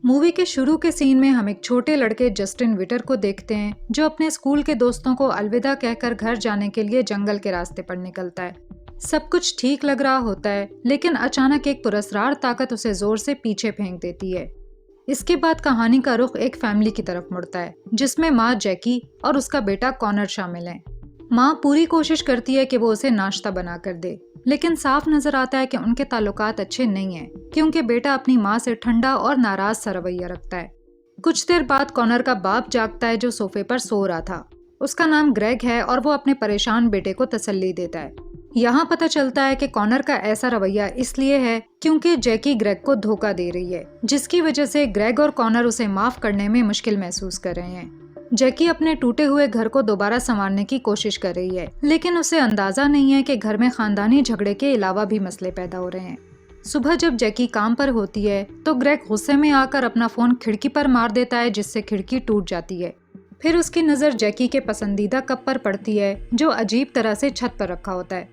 Movie के शुरू के सीन में हम एक छोटे लड़के जस्टिन विटर को देखते हैं जो अपने स्कूल के दोस्तों को अलविदा कहकर घर जाने के लिए जंगल के रास्ते पर निकलता है। सब कुछ ठीक लग रहा होता है, लेकिन अचानक एक पुरस्कार ताकत उसे जोर से पीछे फेंक देती है। इसके बाद कहानी का रुख एक फैमिली की तरफ मुड़ता है, जिसमें माँ जैकी और उसका बेटा कॉनर शामिल हैं। माँ पूरी कोशिश करती है कि वो उसे नाश्ता बना कर दे, लेकिन साफ नजर आता है कि उनके ताल्लुकात अच्छे नहीं हैं, क्योंकि बेटा अपनी माँ से ठंडा और नाराज सा रवैया रखता है। कुछ देर बाद कॉनर का बाप जागता है, जो सोफे पर सो रहा था। उसका नाम ग्रेग है और वो अपने परेशान बेटे को तसल्ली देता है। यहाँ पता चलता है कि कॉनर का ऐसा रवैया इसलिए है क्योंकि जैकी ग्रेग को धोखा दे रही है, जिसकी वजह से ग्रेग और कॉनर उसे माफ करने में मुश्किल महसूस कर रहे हैं। जैकी अपने टूटे हुए घर को दोबारा संवारने की कोशिश कर रही है, लेकिन उसे अंदाजा नहीं है कि घर में खानदानी झगड़े के अलावा भी मसले पैदा हो रहे हैं। सुबह जब जैकी काम पर होती है तो ग्रेग गुस्से में आकर अपना फोन खिड़की पर मार देता है, जिससे खिड़की टूट जाती है। फिर उसकी नज़र जैकी के पसंदीदा कप पर पड़ती है, जो अजीब तरह से छत पर रखा होता है।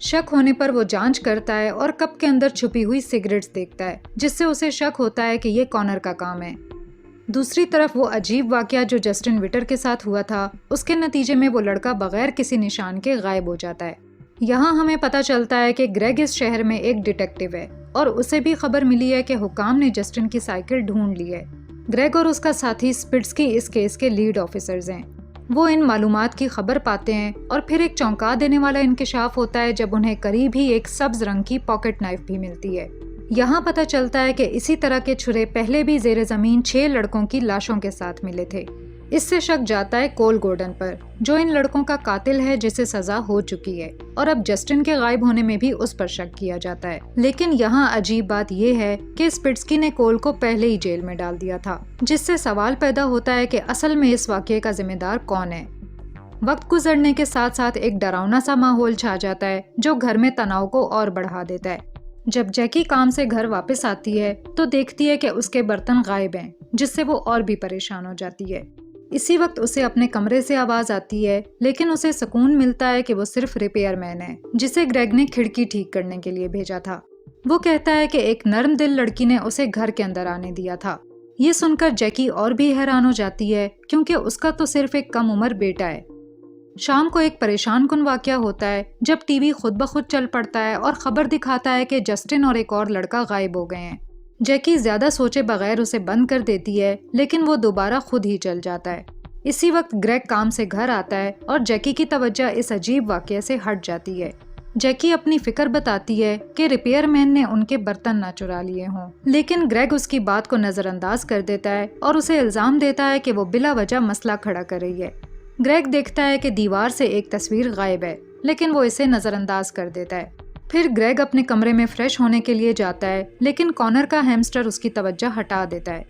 शक होने पर वो जांच करता है और कप के अंदर छुपी हुई सिगरेट्स देखता है, जिससे उसे शक होता है कि ये कॉनर का काम है। दूसरी तरफ वो अजीब वाकया जो जस्टिन विटर के साथ हुआ था, उसके नतीजे में वो लड़का बगैर किसी निशान के गायब हो जाता है। यहाँ हमें पता चलता है कि ग्रेग इस शहर में एक डिटेक्टिव है और उसे भी खबर मिली है कि हुकाम ने जस्टिन की साइकिल ढूंढ ली है। ग्रेग और उसका साथी स्पिट्सकी इस केस के लीड ऑफिसर्स हैं। वो इन मालूमात की खबर पाते हैं और फिर एक चौंका देने वाला इंकिशाफ होता है जब उन्हें करीब ही एक सब्ज रंग की पॉकेट नाइफ भी मिलती है। यहाँ पता चलता है कि इसी तरह के छुरे पहले भी जेरे जमीन 6 लड़कों की लाशों के साथ मिले थे। इससे शक जाता है कोल गॉर्डन पर, जो इन लड़कों का कातिल है जिसे सजा हो चुकी है, और अब जस्टिन के गायब होने में भी उस पर शक किया जाता है। लेकिन यहाँ अजीब बात यह है कि स्पिट्सकी ने कोल को पहले ही जेल में डाल दिया था, जिससे सवाल पैदा होता है कि असल में इस वाकये का जिम्मेदार कौन है। वक्त गुजरने के साथ साथ एक डरावना सा माहौल छा जाता है, जो घर में तनाव को और बढ़ा देता है। जब जैकी काम से घर वापस आती है तो देखती है कि उसके बर्तन गायब हैं, जिससे वो और भी परेशान हो जाती है। इसी वक्त उसे अपने कमरे से आवाज आती है, लेकिन उसे सुकून मिलता है कि वो सिर्फ रिपेयरमैन है, जिसे ग्रेग ने खिड़की ठीक करने के लिए भेजा था। वो कहता है कि एक नर्म दिल लड़की ने उसे घर के अंदर आने दिया था। ये सुनकर जैकी और भी हैरान हो जाती है, क्योंकि उसका तो सिर्फ एक कम उम्र बेटा है। शाम को एक परेशान कुन वाकया होता है जब टीवी खुद ब खुद चल पड़ता है और खबर दिखाता है कि जस्टिन और एक और लड़का गायब हो गए हैं। जैकी ज्यादा सोचे बगैर उसे बंद कर देती है, लेकिन वो दोबारा खुद ही चल जाता है। इसी वक्त ग्रेग काम से घर आता है और जैकी की तवज्जो इस अजीब वाकये से हट जाती है। जैकी अपनी फिक्र बताती है कि रिपेयरमैन ने उनके बर्तन ना चुरा लिए हों, लेकिन ग्रेग उसकी बात को नजरअंदाज कर देता है और उसे इल्जाम देता है कि वो बिला वजह मसला खड़ा कर रही है। ग्रेग देखता है कि दीवार से एक तस्वीर गायब है, लेकिन वो इसे नजरअंदाज कर देता है। फिर ग्रेग अपने कमरे में फ्रेश होने के लिए जाता है, लेकिन कॉनर का हैमस्टर उसकी तवज्जो हटा देता है।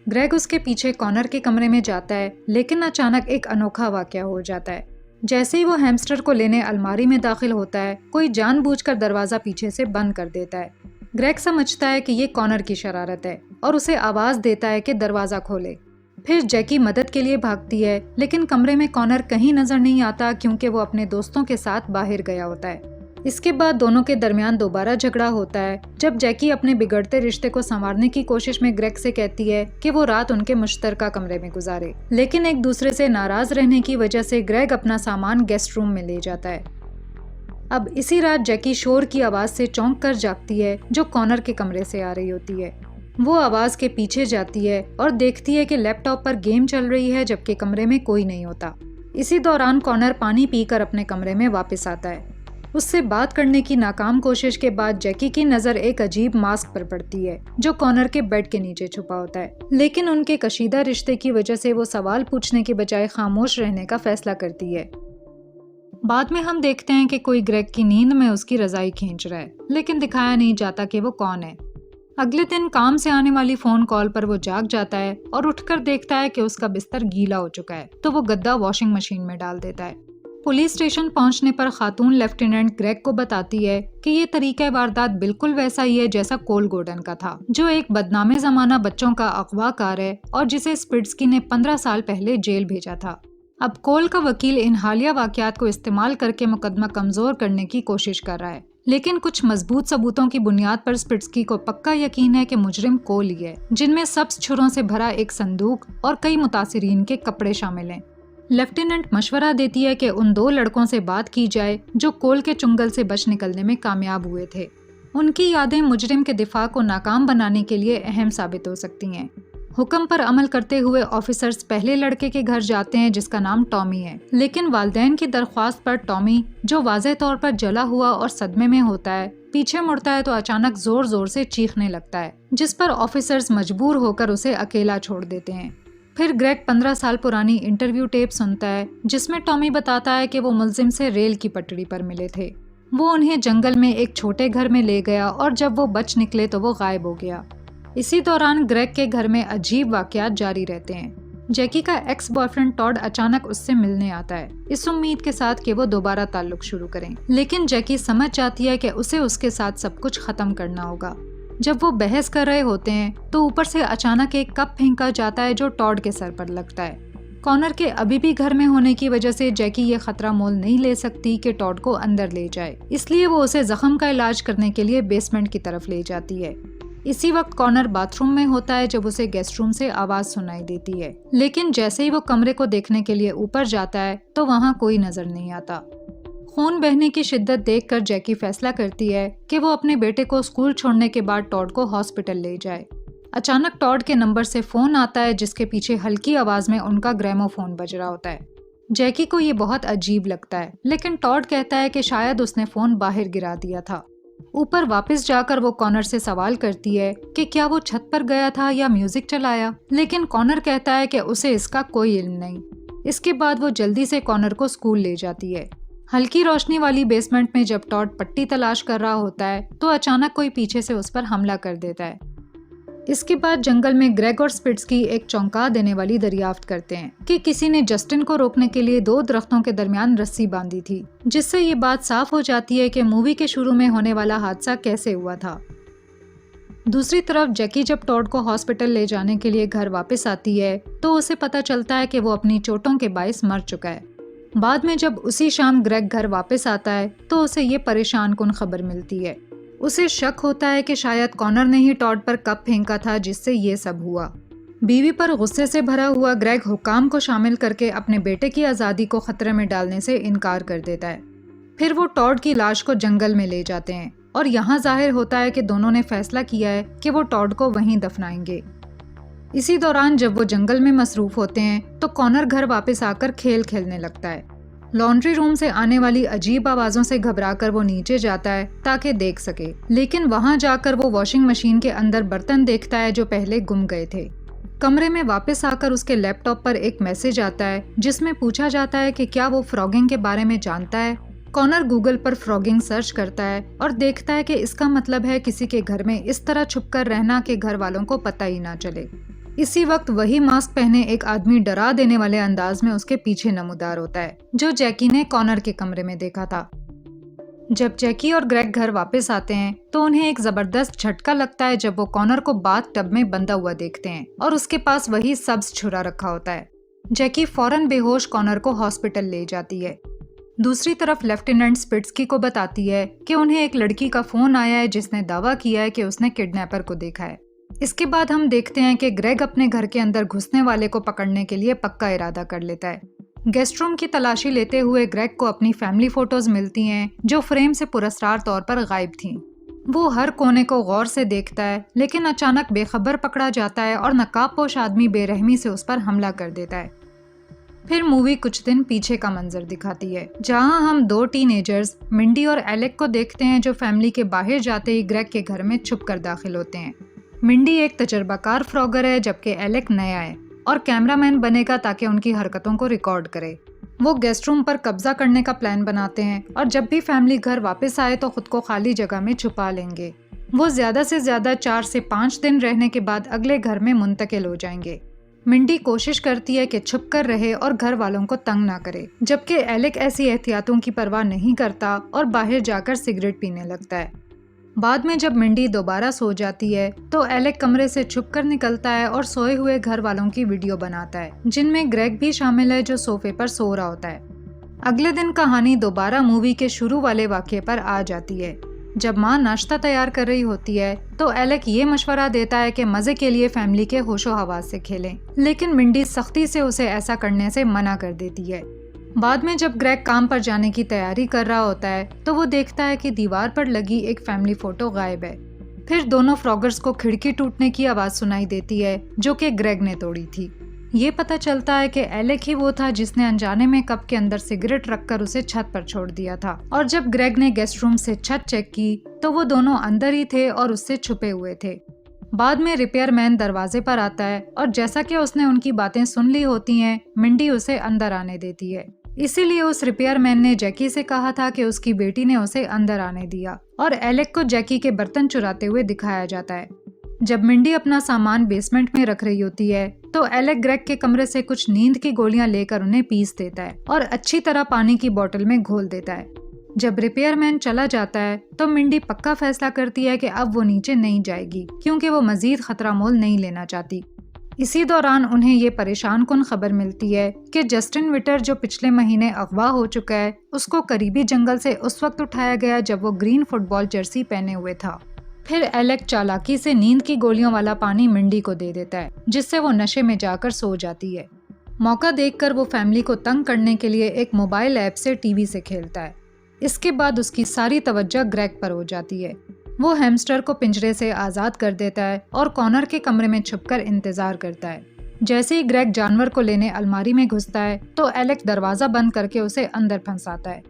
ग्रेग उसके पीछे कॉनर के कमरे में जाता है, लेकिन अचानक एक अनोखा वाकया हो जाता है। जैसे ही वो हैमस्टर को लेने अलमारी में दाखिल होता है, कोई जानबूझकर दरवाजा पीछे से बंद कर देता है। ग्रेग समझता है कि ये कॉनर की शरारत है और उसे आवाज देता है कि दरवाजा खोले। फिर जैकी मदद के लिए भागती है, लेकिन कमरे में कॉनर कहीं नजर नहीं आता, क्योंकि वो अपने दोस्तों के साथ बाहर गया होता है। इसके बाद दोनों के दरमियान दोबारा झगड़ा होता है, जब जैकी अपने बिगड़ते रिश्ते को संवारने की कोशिश में ग्रेग से कहती है कि वो रात उनके मुश्तरका कमरे में गुजारे, लेकिन एक दूसरे से नाराज रहने की वजह से ग्रेग अपना सामान गेस्ट रूम में ले जाता है। अब इसी रात जैकी शोर की आवाज से चौंक कर जागती है, जो कॉनर के कमरे से आ रही होती है। वो आवाज के पीछे जाती है और देखती है कि लैपटॉप पर गेम चल रही है, जबकि कमरे में कोई नहीं होता। इसी दौरान कॉनर पानी पीकर अपने कमरे में वापस आता है। उससे बात करने की नाकाम कोशिश के बाद जैकी की नजर एक अजीब मास्क पर पड़ती है, जो कॉनर के बेड के नीचे छुपा होता है। लेकिन उनके कशीदा रिश्ते की वजह से वो सवाल पूछने के बजाय खामोश रहने का फैसला करती है। बाद में हम देखते हैं कि कोई ग्रेग की नींद में उसकी रजाई खींच रहा है, लेकिन दिखाया नहीं जाता कि वो कौन है। अगले दिन काम से आने वाली फोन कॉल पर वो जाग जाता है और उठकर देखता है कि उसका बिस्तर गीला हो चुका है, तो वो गद्दा वॉशिंग मशीन में डाल देता है। पुलिस स्टेशन पहुंचने पर खातून लेफ्टिनेंट ग्रेग को बताती है कि ये तरीका वारदात बिल्कुल वैसा ही है जैसा कोल गॉर्डन का था, जो एक बदनामे जमाना बच्चों का अगवाकार है और जिसे स्पिट्सकी ने 15 साल पहले जेल भेजा था। अब कोल का वकील इन हालिया वाकयात को इस्तेमाल करके मुकदमा कमजोर करने की कोशिश कर रहा है, लेकिन कुछ मजबूत सबूतों की बुनियाद पर स्पिट्सकी को पक्का यकीन है कि मुजरिम कोल ही है, जिनमें सब्ज छुरों से भरा एक संदूक और कई मुतासिरीन के कपड़े शामिल हैं। लेफ्टिनेंट मशवरा देती है कि उन 2 लड़कों से बात की जाए जो कोल के चुंगल से बच निकलने में कामयाब हुए थे। उनकी यादें मुजरिम के दिफा को नाकाम बनाने के लिए अहम साबित हो सकती हैं। हुक्म पर अमल करते हुए ऑफिसर्स पहले लड़के के घर जाते हैं जिसका नाम टॉमी है, लेकिन वालिदैन की दरख्वास्त पर टॉमी, जो वाज़ेह तौर पर जला हुआ और सदमे में होता है, पीछे मुड़ता है तो अचानक जोर जोर से चीखने लगता है, जिस पर ऑफिसर्स मजबूर होकर उसे अकेला छोड़ देते हैं। फिर ग्रेग 15 साल पुरानी इंटरव्यू टेप सुनता है जिसमें टॉमी बताता है कि वो मुलजिम से रेल की पटड़ी पर मिले थे। वो उन्हें जंगल में एक छोटे घर में ले गया और जब वो बच निकले तो वो गायब हो गया। इसी दौरान ग्रेग के घर में अजीब वाकयात जारी रहते हैं। जैकी का एक्स बॉयफ्रेंड टॉड अचानक उससे मिलने आता है, इस उम्मीद के साथ कि वो दोबारा ताल्लुक शुरू करें, लेकिन जैकी समझ जाती है कि उसे उसके साथ सब कुछ खत्म करना होगा। जब वो बहस कर रहे होते हैं तो ऊपर से अचानक एक कप फेंका जाता है जो टॉड के सर पर लगता है। कॉनर के अभी भी घर में होने की वजह से जैकी ये खतरा मोल नहीं ले सकती कि टॉड को अंदर ले जाए, इसलिए वो उसे जख्म का इलाज करने के लिए बेसमेंट की तरफ ले जाती है। इसी वक्त कॉनर बाथरूम में होता है जब उसे गेस्ट रूम से आवाज सुनाई देती है, लेकिन जैसे ही वो कमरे को देखने के लिए ऊपर जाता है तो वहाँ कोई नजर नहीं आता। खून बहने की शिद्दत देखकर जैकी फैसला करती है कि वो अपने बेटे को स्कूल छोड़ने के बाद टॉड को हॉस्पिटल ले जाए। अचानक टॉड के नंबर से फोन आता है जिसके पीछे हल्की आवाज में उनका ग्रामोफोन बज रहा होता है। जैकी को ये बहुत अजीब लगता है, लेकिन टॉड कहता है कि शायद उसने फोन बाहर गिरा दिया था। ऊपर वापस जाकर वो कॉनर से सवाल करती है कि क्या वो छत पर गया था या म्यूजिक चलाया, लेकिन कॉनर कहता है कि उसे इसका कोई इल्म नहीं। इसके बाद वो जल्दी से कॉनर को स्कूल ले जाती है। हल्की रोशनी वाली बेसमेंट में जब टॉड पट्टी तलाश कर रहा होता है तो अचानक कोई पीछे से उस पर हमला कर देता है। इसके बाद जंगल में ग्रेग और स्पिट्सकी एक चौंका देने वाली दरियाफ्त करते हैं कि किसी ने जस्टिन को रोकने के लिए 2 दरख्तों के दरमियान रस्सी बांधी थी, जिससे ये बात साफ हो जाती है कि मूवी के शुरू में होने वाला हादसा कैसे हुआ था। दूसरी तरफ जैकी जब टॉड को हॉस्पिटल ले जाने के लिए घर वापस आती है तो उसे पता चलता है कि वो अपनी चोटों के बाइस मर चुका है। बाद में जब उसी शाम ग्रेग घर वापस आता है तो उसे ये परेशान कुन खबर मिलती है। उसे शक होता है कि शायद कॉनर ने ही टॉड पर कप फेंका था जिससे ये सब हुआ। बीवी पर गुस्से से भरा हुआ ग्रेग हुक्काम को शामिल करके अपने बेटे की आज़ादी को खतरे में डालने से इनकार कर देता है। फिर वो टॉड की लाश को जंगल में ले जाते हैं और यहाँ जाहिर होता है कि दोनों ने फैसला किया है कि वो टॉड को वहीं दफनाएंगे। इसी दौरान जब वो जंगल में मसरूफ होते हैं तो कॉनर घर वापस आकर खेल खेलने लगता है। लॉन्ड्री रूम से आने वाली अजीब आवाज़ों से घबराकर वो नीचे जाता है ताकि देख सके, लेकिन वहाँ जाकर वो वॉशिंग मशीन के अंदर बर्तन देखता है जो पहले गुम गए थे। कमरे में वापस आकर उसके लैपटॉप पर एक मैसेज आता है जिसमें पूछा जाता है कि क्या वो फ्रॉगिंग के बारे में जानता है। कॉनर गूगल पर फ्रॉगिंग सर्च करता है और देखता है कि इसका मतलब है किसी के घर में इस तरह छुपकर रहना कि घर वालों को पता ही ना चले। इसी वक्त वही मास्क पहने एक आदमी डरा देने वाले अंदाज में उसके पीछे नमूदार होता है, जो जैकी ने कॉनर के कमरे में देखा था। जब जैकी और ग्रेग घर वापस आते हैं तो उन्हें एक जबरदस्त झटका लगता है जब वो कॉनर को बाथ टब में बंधा हुआ देखते हैं और उसके पास वही सब्ज छुरा रखा होता है। जैकी फौरन बेहोश कॉनर को हॉस्पिटल ले जाती है। दूसरी तरफ लेफ्टिनेंट स्पिट्सकी को बताती है कि उन्हें एक लड़की का फोन आया है जिसने दावा किया है कि उसने किडनैपर को देखा है। इसके बाद हम देखते हैं कि ग्रेग अपने घर के अंदर घुसने वाले को पकड़ने के लिए पक्का इरादा कर लेता है। गेस्ट रूम की तलाशी लेते हुए ग्रेग को अपनी फैमिली फोटोज मिलती हैं जो फ्रेम से पुरस्कार तौर पर गायब थीं। वो हर कोने को गौर से देखता है, लेकिन अचानक बेखबर पकड़ा जाता है और नकाबपोश आदमी बेरहमी से उस पर हमला कर देता है। फिर मूवी कुछ दिन पीछे का मंजर दिखाती है, जहां हम 2 टीनेजर्स मिंडी और एलेक को देखते हैं जो फैमिली के बाहर जाते ही ग्रेग के घर में छुप कर दाखिल होते हैं। मिंडी एक तजर्बाकार फ्रॉगर है जबकि एलेक नया है और कैमरामैन बनेगा ताकि उनकी हरकतों को रिकॉर्ड करे। वो गेस्ट रूम पर कब्जा करने का प्लान बनाते हैं और जब भी फैमिली घर वापस आए तो खुद को खाली जगह में छुपा लेंगे। वो ज्यादा से ज्यादा 4 से 5 दिन रहने के बाद अगले घर में मुंतकिल हो जाएंगे। मिंडी कोशिश करती है कि छुप कर रहे और घर वालों को तंग ना करे, जबकि एलेक ऐसी एहतियातों की परवाह नहीं करता और बाहर जाकर सिगरेट पीने लगता है। बाद में जब मिंडी दोबारा सो जाती है तो एलेक कमरे से छुपकर निकलता है और सोए हुए घर वालों की वीडियो बनाता है, जिनमें ग्रेग भी शामिल है जो सोफे पर सो रहा होता है। अगले दिन कहानी दोबारा मूवी के शुरू वाले वाक़ये पर आ जाती है। जब माँ नाश्ता तैयार कर रही होती है तो एलेक ये मशवरा देता है कि मजे के लिए फैमिली के होशो हवास से खेलें, लेकिन मिंडी सख्ती से उसे ऐसा करने से मना कर देती है। बाद में जब ग्रेग काम पर जाने की तैयारी कर रहा होता है तो वो देखता है कि दीवार पर लगी एक फैमिली फोटो गायब है। फिर दोनों फ्रॉगर्स को खिड़की टूटने की आवाज सुनाई देती है जो कि ग्रेग ने तोड़ी थी। ये पता चलता है कि एलेक ही वो था जिसने अनजाने में कप के अंदर सिगरेट रखकर उसे छत पर छोड़ दिया था, और जब ग्रेग ने गेस्ट रूम से छत चेक की तो वो दोनों अंदर ही थे और उससे छुपे हुए थे। बाद में रिपेयरमैन दरवाजे पर आता है और जैसा कि उसने उनकी बातें सुन ली होती हैं, मिंडी उसे अंदर आने देती है। इसीलिए उस रिपेयरमैन ने जैकी से कहा था कि उसकी बेटी ने उसे अंदर आने दिया, और एलेक को जैकी के बर्तन चुराते हुए दिखाया जाता है। जब मिंडी अपना सामान बेसमेंट में रख रही होती है तो एलेक ग्रेग के कमरे से कुछ नींद की गोलियां लेकर उन्हें पीस देता है और अच्छी तरह पानी की बोतल में घोल देता है। जब रिपेयरमैन चला जाता है तो मिंडी पक्का फैसला करती है कि अब वो नीचे नहीं जाएगी, क्योंकि वो मजीद खतरा मोल नहीं लेना चाहती। इसी दौरान उन्हें ये परेशान कुन खबर मिलती है कि जस्टिन विटर, जो पिछले महीने अगवा हो चुका है, उसको करीबी जंगल से उस वक्त उठाया गया जब वो ग्रीन फुटबॉल जर्सी पहने हुए था। फिर एलेक चालाकी से नींद की गोलियों वाला पानी मिंडी को दे देता है, जिससे वो नशे में जाकर सो जाती है। मौका देखकर वो फैमिली को तंग करने के लिए एक मोबाइल ऐप से टीवी से खेलता है। इसके बाद उसकी सारी तवज्जो ग्रेग पर हो जाती है। वो हैमस्टर को पिंजरे से आज़ाद कर देता है और कॉर्नर के कमरे में छुपकर इंतजार करता है। जैसे ही ग्रेग जानवर को लेने अलमारी में घुसता है तो एलेक दरवाज़ा बंद करके उसे अंदर फंसाता है।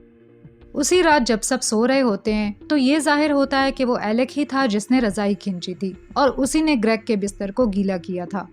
उसी रात जब सब सो रहे होते हैं तो ये जाहिर होता है कि वो एलेक ही था जिसने रजाई खींची थी और उसी ने ग्रेग के बिस्तर को गीला किया था।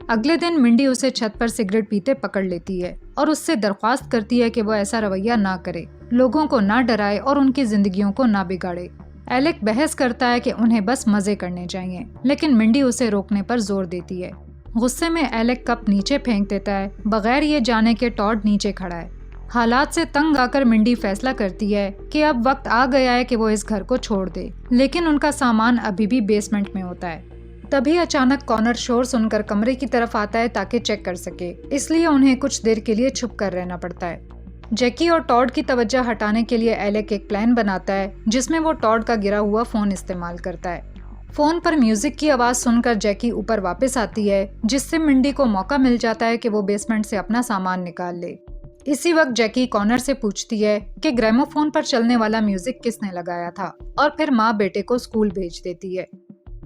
अगले दिन मिंडी उसे छत पर सिगरेट पीते पकड़ लेती है और उससे दरख्वास्त करती है कि वो ऐसा रवैया ना करे, लोगों को ना डराए और उनकी जिंदगियों को ना बिगाड़े। एलेक बहस करता है कि उन्हें बस मजे करने चाहिए, लेकिन मिंडी उसे रोकने पर जोर देती है। गुस्से में एलेक कप नीचे फेंक देता है, बगैर ये जाने के टॉड नीचे खड़ा है। हालात से तंग आकर मिंडी फैसला करती है कि अब वक्त आ गया है कि वो इस घर को छोड़ दे, लेकिन उनका सामान अभी भी बेसमेंट में होता है। तभी अचानक कॉर्नर शोर सुनकर कमरे की तरफ आता है ताकि चेक कर सके, इसलिए उन्हें कुछ देर के लिए छुप कर रहना पड़ता है। जैकी और टॉड की तवज्जो हटाने के लिए एलेक एक प्लान बनाता है जिसमें वो टॉड का गिरा हुआ फोन इस्तेमाल करता है। फोन पर म्यूजिक की आवाज सुनकर जैकी ऊपर वापस आती है, जिससे मिंडी को मौका मिल जाता है कि वो बेसमेंट से अपना सामान निकाल ले। इसी वक्त जैकी कॉर्नर से पूछती है कि ग्रामोफोन पर चलने वाला म्यूजिक किसने लगाया था, और फिर माँ बेटे को स्कूल भेज देती है।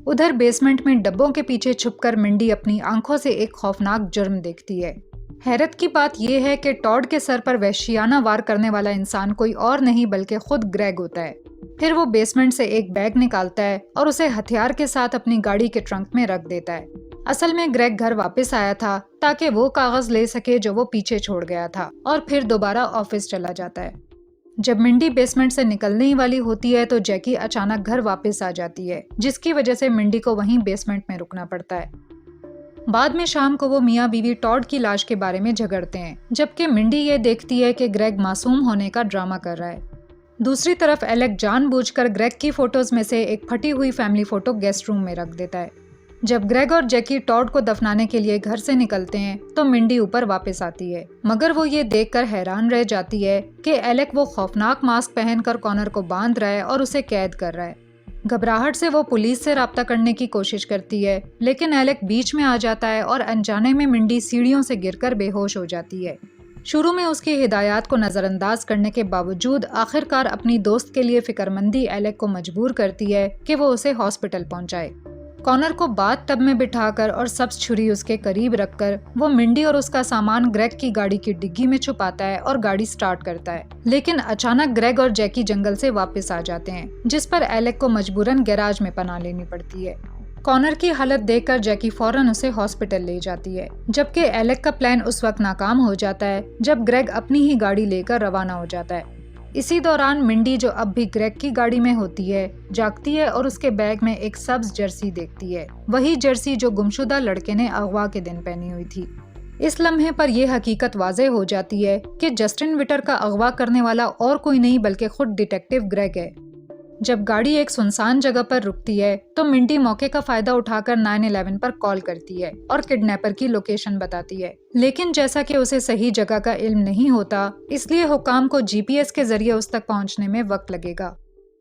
उधर बेसमेंट में डब्बों के पीछे छुपकर मिंडी अपनी आंखों से एक खौफनाक जुर्म देखती है। हैरत की बात यह है कि टॉड के सर पर वहशियाना वार करने वाला इंसान कोई और नहीं बल्कि खुद ग्रेग होता है। फिर वो बेसमेंट से एक बैग निकालता है और उसे हथियार के साथ अपनी गाड़ी के ट्रंक में रख देता है। असल में ग्रेग घर वापस आया था ताकि वो कागज ले सके जो वो पीछे छोड़ गया था, और फिर दोबारा ऑफिस चला जाता है। जब मिंडी बेसमेंट से निकलने ही वाली होती है तो जैकी अचानक घर वापस आ जाती है, जिसकी वजह से मिंडी को वहीं बेसमेंट में रुकना पड़ता है। बाद में शाम को वो मियाँ बीवी टॉड की लाश के बारे में झगड़ते हैं, जबकि मिंडी ये देखती है कि ग्रेग मासूम होने का ड्रामा कर रहा है। दूसरी तरफ एलेक जानबूझकर ग्रेग की फोटोज में से एक फटी हुई फैमिली फोटो गेस्ट रूम में रख देता है। जब ग्रेग और जैकी टॉड को दफनाने के लिए घर से निकलते हैं तो मिंडी ऊपर वापस आती है, मगर वो ये देखकर हैरान रह जाती है कि एलेक वो खौफनाक मास्क पहनकर कॉर्नर को बांध रहा है और उसे कैद कर रहा है। घबराहट से वो पुलिस से राब्ता करने की कोशिश करती है, लेकिन एलेक बीच में आ जाता है और अनजाने में मिंडी सीढ़ियों से गिरकर बेहोश हो जाती है। शुरू में उसकी हिदायत को नज़रअंदाज करने के बावजूद आखिरकार अपनी दोस्त के लिए फिक्रमंदी एलेक को मजबूर करती है कि वो उसे हॉस्पिटल पहुंचाए। कॉर्नर को बाथ टब में बिठाकर और सब्ज छुरी उसके करीब रखकर वो मिंडी और उसका सामान ग्रेग की गाड़ी की डिग्गी में छुपाता है और गाड़ी स्टार्ट करता है। लेकिन अचानक ग्रेग और जैकी जंगल से वापस आ जाते हैं, जिस पर एलेक को मजबूरन गैराज में पनाह लेनी पड़ती है। कॉर्नर की हालत देखकर जैकी फौरन उसे हॉस्पिटल ले जाती है, जबकि एलेक का प्लान उस वक्त नाकाम हो जाता है जब ग्रेग अपनी ही गाड़ी लेकर रवाना हो जाता है। इसी दौरान मिंडी, जो अब भी ग्रेग की गाड़ी में होती है, जागती है और उसके बैग में एक सब्ज जर्सी देखती है, वही जर्सी जो गुमशुदा लड़के ने अगवा के दिन पहनी हुई थी। इस लम्हे पर यह हकीकत वाज़ेह हो जाती है कि जस्टिन विटर का अगवा करने वाला और कोई नहीं बल्कि खुद डिटेक्टिव ग्रेग है। जब गाड़ी एक सुनसान जगह पर रुकती है तो मिंडी मौके का फायदा उठाकर 911 पर कॉल करती है और किडनैपर की लोकेशन बताती है, लेकिन जैसा कि उसे सही जगह का इल्म नहीं होता, इसलिए हुकाम को जीपीएस के जरिए उस तक पहुंचने में वक्त लगेगा।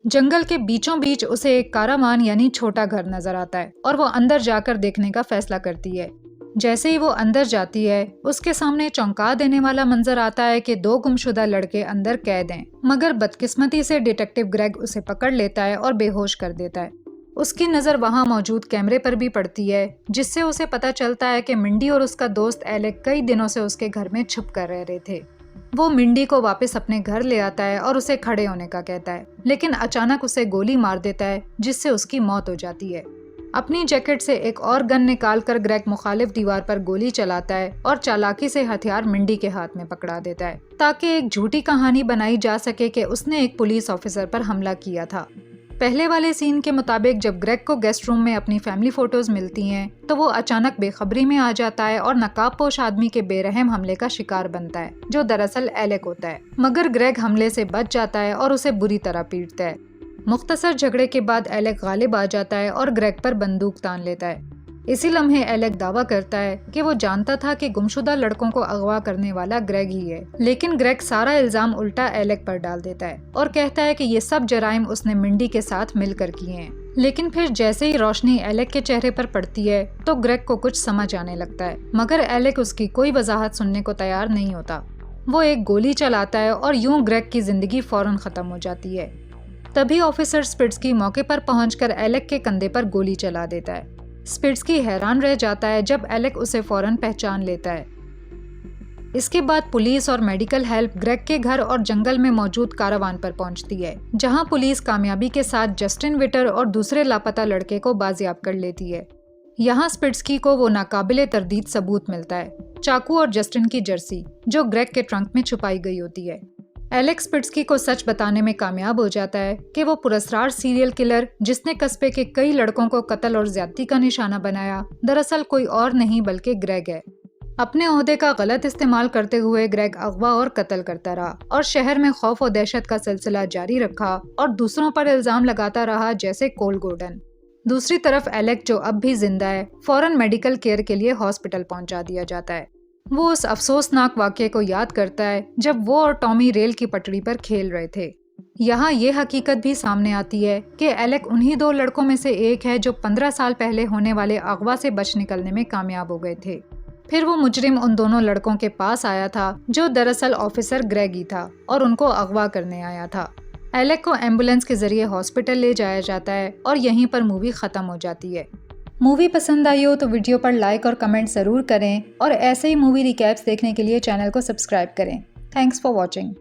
जंगल के बीचों बीच उसे एक कारावान यानी छोटा घर नजर आता है और वो अंदर जाकर देखने का फैसला करती है। जैसे ही वो अंदर जाती है, उसके सामने चौंका देने वाला मंजर आता है कि 2 गुमशुदा लड़के अंदर कैद हैं। मगर बदकिस्मती से डिटेक्टिव ग्रेग उसे पकड़ लेता है और बेहोश कर देता है। उसकी नज़र वहां मौजूद कैमरे पर भी पड़ती है, जिससे उसे पता चलता है कि मिंडी और उसका दोस्त एलेक कई दिनों से उसके घर में छुप कर रह रहे थे। वो मिंडी को वापस अपने घर ले आता है और उसे खड़े होने का कहता है, लेकिन अचानक उसे गोली मार देता है, जिससे उसकी मौत हो जाती है। अपनी जैकेट से एक और गन निकालकर ग्रेग मुखालिफ दीवार पर गोली चलाता है और चालाकी से हथियार मिंडी के हाथ में पकड़ा देता है, ताकि एक झूठी कहानी बनाई जा सके कि उसने एक पुलिस ऑफिसर पर हमला किया था। पहले वाले सीन के मुताबिक जब ग्रेग को गेस्ट रूम में अपनी फैमिली फोटोज मिलती हैं, तो वो अचानक बेखबरी में आ जाता है और नकाबपोश आदमी के बेरहम हमले का शिकार बनता है, जो दरअसल एलेक होता है। मगर ग्रेग हमले से बच जाता है और उसे बुरी तरह पीटता है। मुख्तसर झगड़े के बाद एलेक गालिब आ जाता है और ग्रेग पर बंदूक तान लेता है। इसी लम्हे एलेक दावा करता है कि वो जानता था कि गुमशुदा लड़कों को अगवा करने वाला ग्रेग ही है, लेकिन ग्रेग सारा इल्जाम उल्टा एलेक पर डाल देता है और कहता है कि ये सब जराइम उसने मिंडी के साथ मिलकर किए हैं। लेकिन फिर जैसे ही रोशनी एलेक के चेहरे पर पड़ती है, तो ग्रेग को कुछ समझ आने लगता है, मगर एलेक उसकी कोई वजाहत सुनने को तैयार नहीं होता। वो एक गोली चलाता है और यूं ग्रेग की जिंदगी फौरन खत्म हो जाती है। तभी ऑफिसर स्पिट्सकी मौके पर पहुंचकर एलेक के कंधे पर गोली चला देता है। स्पिट्सकी हैरान रह जाता है जब एलेक उसे फौरन पहचान लेता है। इसके बाद पुलिस और मेडिकल हेल्प ग्रेग के घर और जंगल में मौजूद कारावान पर पहुंचती है, जहां पुलिस कामयाबी के साथ जस्टिन विटर और दूसरे लापता लड़के को बाजियाब कर लेती है। यहाँ स्पिट्सकी को वो नाकाबिले तरदीद सबूत मिलता है, चाकू और जस्टिन की जर्सी, जो ग्रेग के ट्रंक में छुपाई गई होती है। एलेक स्पिट्सकी को सच बताने में कामयाब हो जाता है कि वो पुरस्कार सीरियल किलर, जिसने कस्बे के कई लड़कों को कत्ल और ज्यादती का निशाना बनाया, दरअसल कोई और नहीं बल्कि ग्रेग है। अपने ओहदे का गलत इस्तेमाल करते हुए ग्रेग अगवा और कत्ल करता रहा और शहर में खौफ और दहशत का सिलसिला जारी रखा और दूसरों पर इल्जाम लगाता रहा, जैसे कोल गोर्डन। दूसरी तरफ एलेक, जो अब भी जिंदा है, फौरन मेडिकल केयर के लिए हॉस्पिटल पहुंचा दिया जाता है। वो उस अफसोसनाक वाक़ये को याद करता है जब वो और टॉमी रेल की पटरी पर खेल रहे थे। यहाँ ये हकीकत भी सामने आती है कि एलेक उन्हीं 2 लड़कों में से एक है जो 15 साल पहले होने वाले अगवा से बच निकलने में कामयाब हो गए थे। फिर वो मुजरिम उन दोनों लड़कों के पास आया था, जो दरअसल ऑफिसर ग्रेग ही था और उनको अगवा करने आया था। एलेक को एम्बुलेंस के जरिए हॉस्पिटल ले जाया जाता है और यहीं पर मूवी ख़त्म हो जाती है। मूवी पसंद आई हो तो वीडियो पर लाइक और कमेंट ज़रूर करें और ऐसे ही मूवी रिकैप्स देखने के लिए चैनल को सब्सक्राइब करें। Thanks for watching.